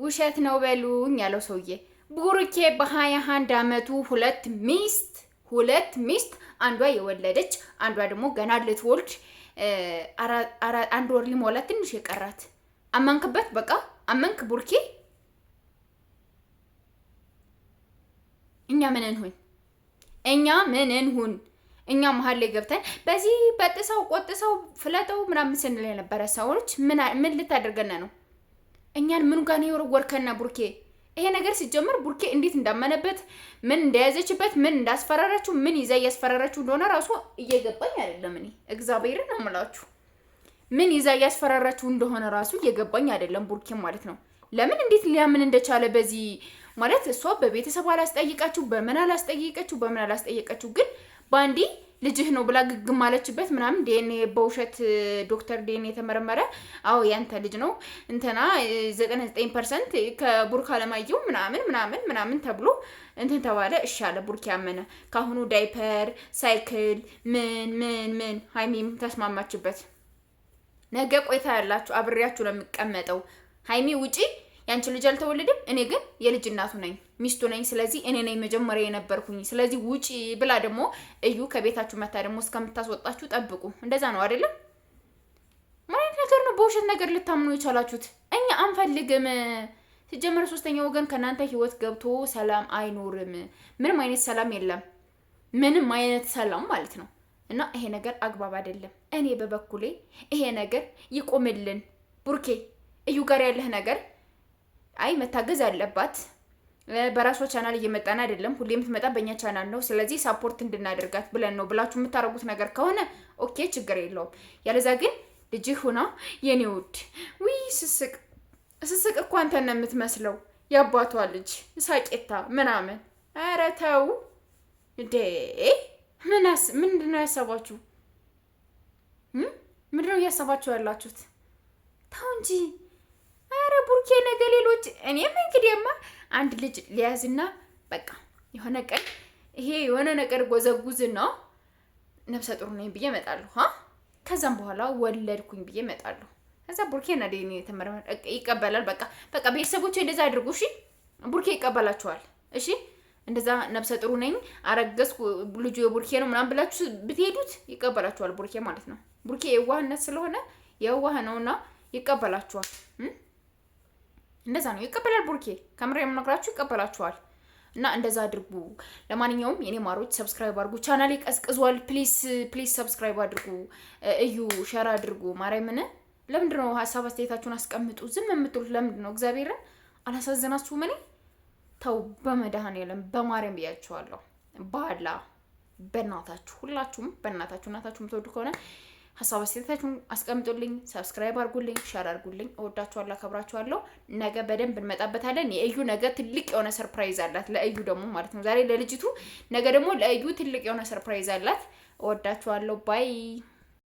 ውሸት ነው በሉኝ ያለው ሰውዬ ቡሩኬ በ21 አመቱ ሁለት ሚስት አንዷ የወለደች አንዷ ደግሞ ገና ልትወልድ አንድ ወር ሊሞላ ትንሽ የቀራት አመንክበት በቃ አመንክ ቡርኬ እኛ ምን እንሁን እኛ መሀል ላይ ገብተን በዚህ በጥሰው ቆጥሰው ፍለጠው ምናምን ስንል የነበረ ሰዎች ምን ልታደርገና ነው እኛን ምን ጋር ነው የወረወርከና ቡርኬ ይሄ ነገር ሲጀመር ቡርኬ እንዴት እንዳመነበት ምን እንደያዘችበት ምን እንዳስፈራራችሁ ምን ይዛ ያስፈራራችሁ እንደሆነ ራሱ እየገባኝ አይደለም እኔ እግዚአብሔርን አምላችሁ ምን ይዛ ያስፈራራችሁ እንደሆነ ራሱ እየገባኝ አይደለም ቡርኬ ማለት ነው ለምን እንዴት ሊያምን እንደቻለ በዚህ ማለት እሷ በቤተሰብ አላስጠይቃችሁ በምን አላስጠይቃችሁ ግን ባንዲ ልጅህ ነው ብላ ግግም ማለችበት ምናምን ዲኤንኤ በውሸት ዶክተር ዲኤንኤ ተመረመረ አው ያንተ ልጅ ነው እንተና 99% ከቡርካ ለማየው ምናምን ተብሎ እንትን ተባለ እሺ አለ ቡርካ ያመነ ካሁኑ ዳይፐር ሳይክል ምን ሃይሚም ተስማማችበት ነገ ቆይታ ያላችሁ አብሬያችሁ ለምቀመጠው ሃይሚ ውጪ ያንቺ ልጅ አልተወለደም እኔ ግን የልጅ እናቱ ነኝ ሚስቱ ነኝ ስለዚህ እኔ ነኝ መጀመሪያ የነበርኩኝ ስለዚህ ውጪ ብላ ደግሞ እዩ ከቤታችሁ መታ ደግሞ እስከምታስወጣችሁ ጠብቁ እንደዛ ነው አይደለም ማለት ነገር ነው በውሸት ነገር ልታምኑ የቻላችሁት እኛ አንፈልግም ሲጀመር ሶስተኛ ወገን ከናንተ ህይወት ገብቶ ሰላም አይኖርም ምንም አይነት ሰላም የለም ምንም አይነት ሰላም ማለት ነው እና ይሄ ነገር አግባብ አይደለም እኔ በበኩሌ ይሄ ነገር ይቆምልን ቡርኬ እዩ ጋር ያለህ ነገር አይ መታገዝ አለባት በራሷ ቻናል እየመጣና አይደለም ሁሌም ትመጣ በእኛ ቻናል ነው ስለዚህ ሰፖርት እንድናደርጋት ብለን ነው ብላችሁ የምታረጉት ነገር ከሆነ ኦኬ ችግር የለውም ያለዛ ግን ልጅህ ሆና የኔ ውድ ስስቅ እኮ አንተን ነው የምትመስለው ያባቷ ልጅ ሳቄታ ምናምን ኧረ ተው እንዴ ምንድነው ያሰባችሁ ምንድነው ያሰባችሁ ያላችሁት ተው እንጂ አረ ቡርኬ ነገ ሌሎች እኔም እንግዲህማ አንድ ልጅ ሊያዝና በቃ የሆነ ነገር ጎዘጉዝና ነፍሰ ጡር ነኝ ብዬ እመጣለሁ ከዛም በኋላ ወለድኩኝ ብዬ እመጣለሁ ከዛ ቡርኬ እና ዴኒ ተመረመረ ይቀበላል በቃ ቤተሰቦቼ እንደዛ አድርጉ እሺ ቡርኬ ይቀበላችኋል እሺ እንደዛ ነፍሰ ጡር ነኝ አረገዝኩ ልጁ የቡርኬ ነው ምናምን ብላችሁ ብትሄዱት ይቀበላችኋል ቡርኬ ማለት ነው ቡርኬ የዋህነት ስለሆነ የዋህ ነውና ይቀበላችኋል እንደዛ ነው ይቀበላል ቡርኬ ካሜራ የምነግራችሁ ይቀበላችኋል እና እንደዛ አድርጉ ለማንኛውም የኔ ማሮች ሰብስክራይብ አድርጉ ቻናሌ ቀዝቅዟል ፕሊዝ ሰብስክራይብ አድርጉ እዩ ሼር አድርጉ ማርያምን ለምንድነው ሐሳብ አስተያየታችሁን አስቀምጡ ዝም የምትሉት ለምንድነው እግዚአብሔርን አላሳዘናችሁም እኔ ተው በመድኃኔዓለም በማርያም ብያችኋለሁ ባላ በእናታችሁ ሁላችሁም በእናታችሁ እናታችሁ የምትወዱ ከሆነ ሐሳብ አስተያየታችሁን አስቀምጡልኝ ሰብስክራይብ አድርጉልኝ ሼር አድርጉልኝ እወዳችኋለሁ አከብራችኋለሁ ነገ በደንብ እንመጣበታለን የእዩ ነገ ትልቅ የሆነ ሰርፕራይዝ አላት ለእዩ ደግሞ ማለት ነው ዛሬ ለልጅቱ ነገ ደግሞ ለእዩ ትልቅ የሆነ ሰርፕራይዝ አላት እወዳችኋለሁ ባይ